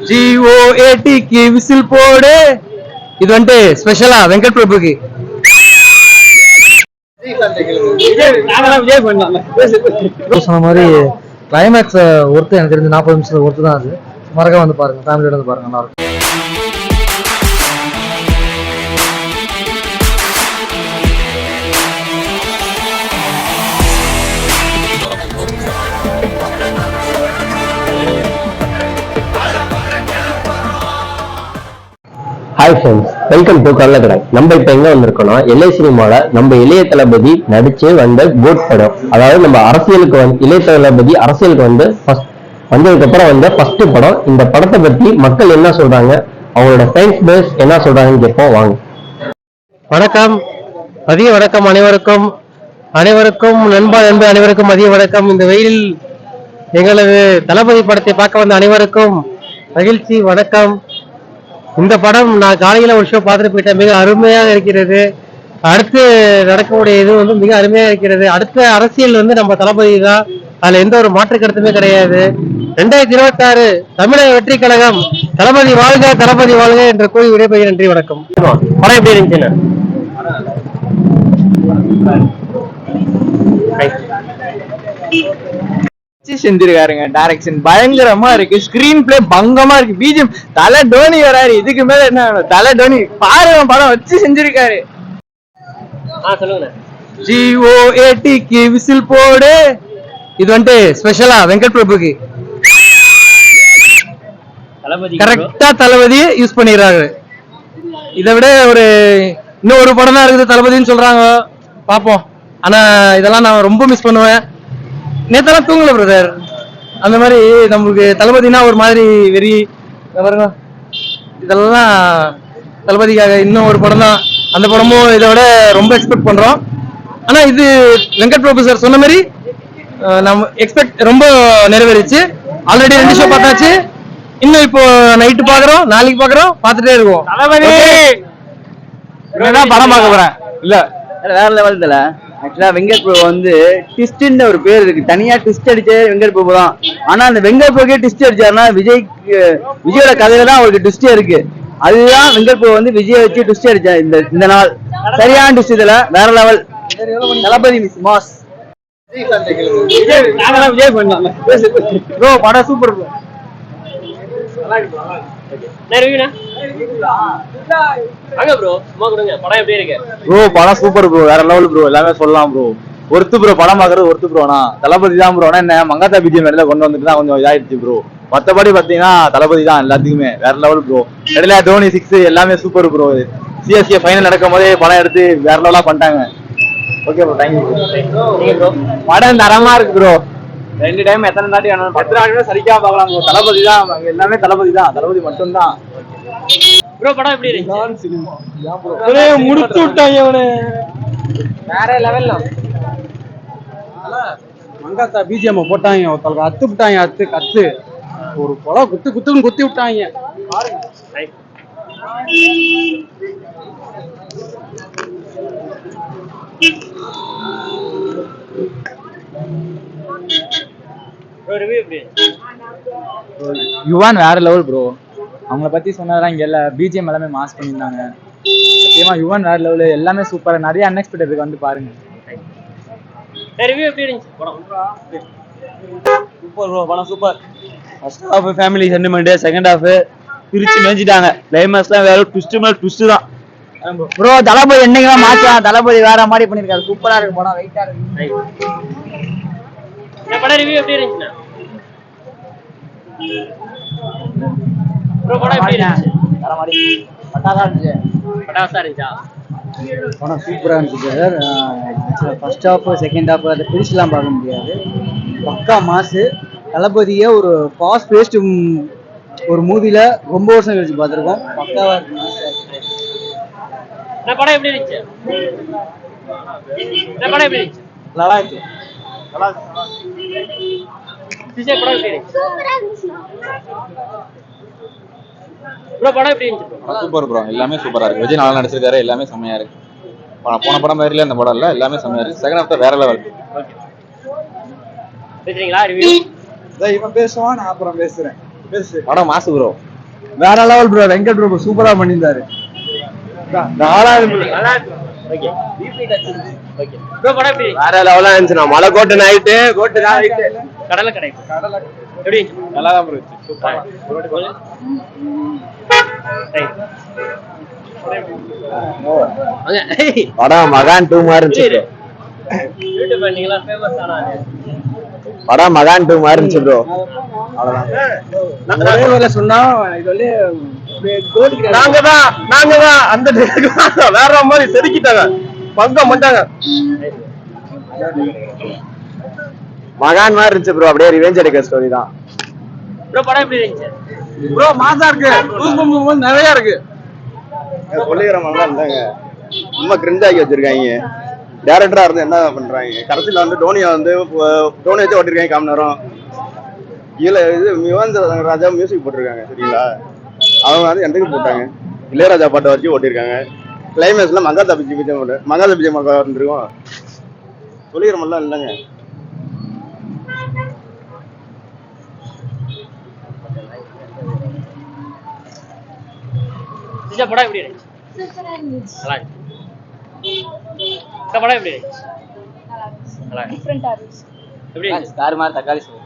GOATக்கு whistle போடு. இது வந்துட்டு ஸ்பெஷலா வெங்கட் பிரபுக்கு. சொன்ன மாதிரி கிளைமேக்ஸ் ஒருத்தர் எனக்கு தெரிஞ்சு 40 நிமிஷத்துல ஒருத்தர் தான். அது மறக்க வந்து பாருங்க, ஃபேமிலியோட வந்து பாருங்க, நல்லா இருக்கும். Hi friends, welcome to Kallakadai. நம்ம இப்ப எங்க வந்திருக்கோம்னா எல்ஐ சினிமால நம்ம இளைய தளபதி நடிச்சு வந்த கோட் படம். அதாவது நம்ம அரசியலுக்கு இளைய தளபதி அரசியலுக்கு வந்ததுக்கு அப்புறம் வந்த ஃபர்ஸ்ட் படம். இந்த படத்தை பத்தி மக்கள் என்ன சொல்றாங்க, அவங்களோட ஃபேன்ஸ் பேஸ் என்ன சொல்றாங்கன்னு கேட்போம், வாங்க. வணக்கம், மதிய வணக்கம் அனைவருக்கும். நண்பா அனைவருக்கும் மதிய வணக்கம். இந்த வெயிலில் எங்களது தளபதி படத்தை பார்க்க வந்த அனைவருக்கும் மகிழ்ச்சி, வணக்கம். இந்த படம் நான் காலையில ஒரு ஷோ பார்த்துட்டு போயிட்டேன். மிக அருமையாக இருக்கிறது. அடுத்து நடக்கக்கூடிய இது மிக அருமையாக இருக்கிறது. அடுத்த அரசியல் நம்ம தளபதி தான். அதுல எந்த ஒரு மாற்று கருத்துமே கிடையாது. 2026 தமிழக வெற்றி கழகம், தளபதி வாழ்க, தளபதி வாழ்க என்று கூறி விடைபெறுகிறேன். நன்றி, வணக்கம். படம் எப்படி இருந்துச்சு? செஞ்சிருக்காருங்க. டைரக்ஷன் பயங்கரமா இருக்கு, ஸ்கிரீன் பிளே பங்கமா இருக்கு, பிஜிஎம் தலை டோனி வராரு. இதுக்கு மேல என்ன, தலை டோனி பாருங்க, படம் வச்சு செஞ்சிருக்காரு. GOATக்கு விசில் போடு. இது வந்துட்டு ஸ்பெஷலா வெங்கட் பிரபுக்கு. கரெக்டா தளபதி யூஸ் பண்ணிடுறாரு. இதை விட இன்னும் ஒரு படம் தான் இருக்குது தளபதினு சொல்றாங்க, பாப்போம். ஆனா இதெல்லாம் நான் ரொம்ப மிஸ் பண்ணுவேன். நேத்தெல்லாம் தூங்கல பிரதர். அந்த மாதிரி நம்மளுக்கு தளபதினா ஒரு மாதிரி வெறி. இதெல்லாம் தளபதிக்காக இன்னும் ஒரு படம் தான். அந்த படமும் இதை விட ரொம்ப எக்ஸ்பெக்ட் பண்றோம். ஆனா இது வெங்கட் பிரபு சார் சொன்ன மாதிரி நம்ம எக்ஸ்பெக்ட் ரொம்ப நிறைவேறிச்சு. ஆல்ரெடி 2 ஷோ பார்த்தாச்சு. இன்னும் இப்போ நைட்டு பாக்குறோம், நாளைக்கு பாக்குறோம், பார்த்துட்டே இருக்கோம். தளபதி படம் பார்க்க போறேன். இல்ல வேற லெவல் தல. ஆக்சுவலா வெங்கட் பிரபு ட்விஸ்ட்னு ஒரு பேர் இருக்கு. தனியா ட்விஸ்ட் அடிச்சே வெங்கட் பிரபு தான். ஆனா அந்த வெங்கட் பிரபுக்கே ட்விஸ்ட் அடிச்சாருன்னா விஜயோட கதையில தான் அவருக்கு ட்விஸ்டே இருக்கு. அதுதான் வெங்கட் பிரபு விஜய் வச்சு ட்விஸ்ட் அடிச்சார். இந்த நாள் சரியான ட்விஸ்ட். இதுல வேற லெவல். தளபதி மிஸ் மாஸ். விஜய் ப்ரோ படம் சூப்பர் ப்ரோ. படம் சூப்பர் ப்ரோ, வேற லெவல் ப்ரோ. எல்லாமே சொல்லலாம் ப்ரோ. ஒருத்து ப்ரோ, படம் பாக்குறது ஒருத்து ப்ரோனா தளபதி தான் ப்ரோ. என்ன மங்காத்தா பிஜிஎம் இடையில கொண்டு வந்துட்டு தான் கொஞ்சம் இதாயிடுச்சு ப்ரோ. மத்தபடி பாத்தீங்கன்னா தளபதி தான் எல்லாத்துக்குமே வேற லெவல் ப்ரோ. இடையில தோனி 6 எல்லாமே சூப்பர் ப்ரோ. சிஎஸ்கே ஃபைனல் நடக்கும் போதே படம் எடுத்து வேற லெவலா பண்ணிட்டாங்க. Okay bro, thank you bro. படம் தரமா இருக்கு ப்ரோ. 2 டைம் எத்தனை தாட்டி வேணும், 10 நாள் சரிக்கா பார்க்கலாம் ப்ரோ. தளபதி தான், எல்லாமே தளபதி தான், தளபதி மட்டும் தான் ப்ரோ. படம் எப்படி இருக்கு? முடிச்சு விட்டாங்க அவனே, வேற லெவல்ல. மங்காத்தா பிஜிஎம் போட்டாங்க, ஒருத்தருக்கு அத்து விட்டாங்க. அத்து ஒரு கொலை குத்துன்னு குத்தி விட்டாங்க. யுவான் வேற லெவல் ப்ரோ. அவங்கள பத்தி சொன்னதெல்லாம் இங்க இல்ல. பிஜிஎம் எல்லாமே மாஸ் பண்ணியிருந்தாங்க. சத்தியமா யுவான் வேற லெவல். எல்லாமே சூப்பரா, நிறைய அன்எக்ஸ்பெக்டட் இருக்கு, வந்து பாருங்க. சூப்பர் ப்ரோ, படம் super. First half family sentiment, second half பிரிச்சு மேஞ்சிட்டாங்க. கிளைமேக்ஸ்லாம் வேற ட்விஸ்ட் மேல ட்விஸ்ட் தான் ப்ரோ. தளபதி என்னைக்கெல்லாம் மாச்சா, தளபதி வேற மாதிரி பண்ணிருக்காரு. சூப்பரா இருக்கு படம், வெயிட்டா இருக்கு. படம் ரிவ்யூ எப்படி இருந்துச்சு ப்ரோ? படம் எப்படி இருந்துச்சு? வேற மாதிரி பட்டாசா இருந்துச்சு. பட்டாசா இருந்துச்சா? படம் சூப்பரா இருந்துச்சு sir. First half second half அதை பிரிச்சுலாம் பார்க்க முடியாது. பக்கா மாசு. தளபதியை ஒரு ஃபாஸ்ட் பேஸ்ட் ஒரு மூவில ரொம்ப வருஷம் கழிச்சு பார்த்துருக்கோம். பக்காவா இருக்கு. படம் எப்படி இருந்துச்சு? படம் எப்படி இருந்துச்சு? நல்லா இருக்கு. சூப்பர் ப்ரோ, எல்லாமே சூப்பரா இருக்கு. விஜய் நல்லா நடிச்சிருக்காரு, எல்லாமே செம்மையா இருக்கு. போன படம் மாதிரி இல்ல இந்த படம் இல்ல, எல்லாமே செம்மையா இருக்கு. செகண்ட் ஹாஃப் வேற லெவல். இவன் பேசுவான், நான் அப்புறம் பேசுறேன். படம் மாசு ப்ரோ. வேற லெவல் ப்ரோ. வெங்கட் ப்ரோ சூப்பரா பண்ணியிருந்தாரு. வேற லெவலா இருந்துச்சுண்ணா. மலை கோட்டை நைட்டு கோட்டை நைட்டு கடலை கடை எப்படி நல்லா தான் ப்ரோ இருந்துச்சு. படம் மகான் 2 மாதிரி இருந்துச்சு. படம் மகான் 2 மாதிரி இருந்துச்சு ப்ரோ. அவ்வளவுதான் சொன்னா இது வந்து நாங்க தான் அந்த வேற மாதிரி செதுக்கிட்டாங்க, பங்கம் பண்ணிட்டாங்க. மகான் மாதிரி இருந்துச்சு ப்ரோ. அப்படியே ரிவெஞ்ச் எடுக்கிற ஸ்டோரி தான் ப்ரோ. படம் எப்படி இருந்துச்சு ப்ரோ? மாசா இருக்கு, நிறைய இருக்கு. சொல்லிக்கிற மாதிரிலாம் இருந்தாங்க. ரொம்ப கிரிஞ்ச் ஆக்கி வச்சிருக்காங்க. டேரக்டரா இருந்து என்ன பண்றாங்க? கடைசியில வந்து டோனியை வச்சு ஓட்டிருக்காங்க 1/4 மணி நேரம். இதுல இது யுவன் ராஜா மியூசிக் போட்டிருக்காங்க சரிங்களா. அவங்க வந்து எந்தக்கு போட்டாங்க, இளையராஜா பாட்டை வச்சு ஓட்டிருக்காங்க. கிளைமேக்ஸ்ல மங்காத்தா பிஜி இருந்திருக்கும். சொல்லிக்கிற மாதிரிலாம் இல்லைங்க. படம் எப்படி இருந்துச்சு? சூப்பரா இருந்துச்சு. நல்லா இருந்துச்சு. படம் எப்படி இருந்துச்சு? நல்லா இருந்துச்சு. டிஃபரெண்டா இருந்துச்சு. எப்படி இருந்துச்சு? கார் மாதிரி தக்காளி சோறு.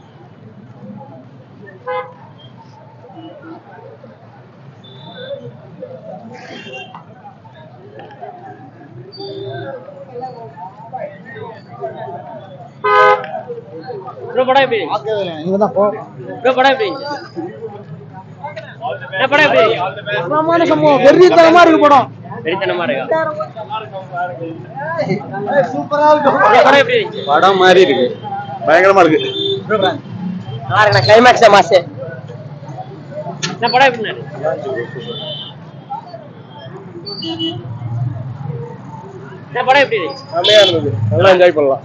ப்ரோ படம் எப்படி இருந்துச்சு? இங்கதான் போ. ப்ரோ படம் எப்படி இருந்துச்சு? படம் எப்படி இருந்துச்சு? வெறித்தனமா இருக்கு படம். வெறித்தனமா இருக்கா? சூப்பரா இருக்கு. படம் எப்படி இருந்துச்சு? படம் மாதிரி இருக்கு, பயங்கரமா இருக்கு. நல்லா இருக்கு. கிளைமேக்ஸ் மாசே படம் எப்படி இருந்துச்சு? படம் எப்படி இருந்துச்சு? செமையா இருந்தது, நல்லா என்ஜாய் பண்ணலாம்.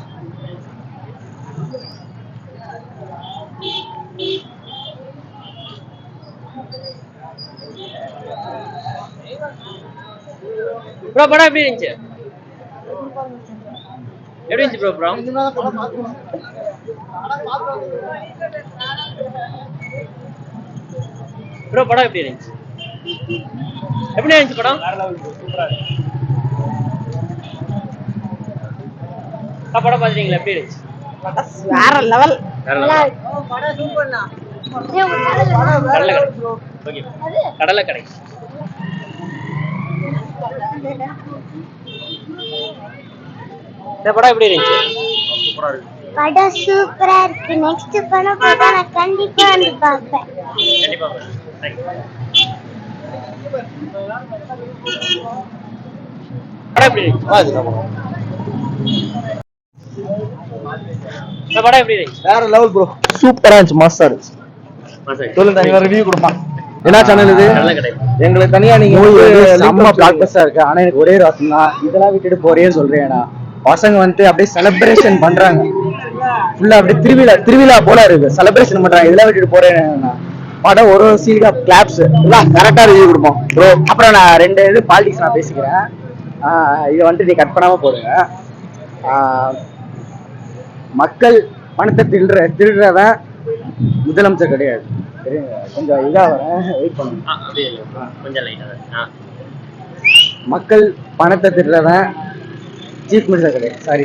ப்ரோ படம் எப்படி இருந்துச்சு? எப்படி இருந்துச்சு ப்ரோ? ப்ரோ ப்ரோ படம் எப்படி இருந்துச்சு? எப்படி இருந்துச்சு படம்? படம் பாத்தீங்களா? எப்படி இருந்துச்சு? வேற லெவல். கடலை கடை. ஓகே. கடலை கடை. இந்த படம் எப்படி இருந்துச்சு? படம் சூப்பரா இருக்கு. நெக்ஸ்ட் படம் பார்த்தா நான் கண்டிப்பா வந்து பார்ப்பேன். கண்டிப்பா பாருங்க. Thank you. படம் எப்படி இருந்துச்சு? இந்த படம் எப்படி இருந்துச்சு? வேற லெவல் ப்ரோ. சூப்பரா இருந்துச்சு, மாஸ்டர் இருந்துச்சு. சொல்லுங்க, தனியா ரிவ்யூ கொடுப்பான். என்ன சேனல் இது? கடலை கடை. எங்களுக்கு தனியா நீங்க செம்ம பிளாக்பஸ்டா இருக்கு. ஆனா எனக்கு ஒரே ராசம் தான், இதெல்லாம் விட்டுட்டு போறேன்னு சொல்றேன். பசங்க வந்துட்டு அப்படியே செலிப்ரேஷன் பண்றாங்க. ஃபுல்லா அப்படியே திருவிழா போல இருக்கு, செலிப்ரேஷன் பண்றாங்க. இதெல்லாம் விட்டுட்டு போறேன். படம் ஒரு சீனுக்கு கிளாப்ஸ் எல்லாம் கரெக்டா ரிவ்யூ கொடுப்போம் ப்ரோ. அப்புறம் நான் 2 இது பாலிடிக்ஸ் நான் பேசிக்கிறேன். இதை வந்துட்டு நீ கட் பண்ணாம போடுங்க. மக்கள் பணத்தை திருடுறவன் முதலமைச்சர் கிடையாது. கொஞ்சம் இதா வரேன், வெயிட் பண்ணுங்க. கொஞ்சம் லைட்டா. மக்கள் பணத்தை திருடுறவன் சீஃப் மினிஸ்டர் கிடையாது. சாரி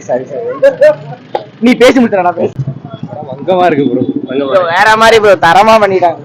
நீ பேசி முடிச்சா பேச வங்கமா இருக்கு ப்ரோ. வேற மாதிரி ப்ரோ, தரமா பண்ணிட்டாங்க.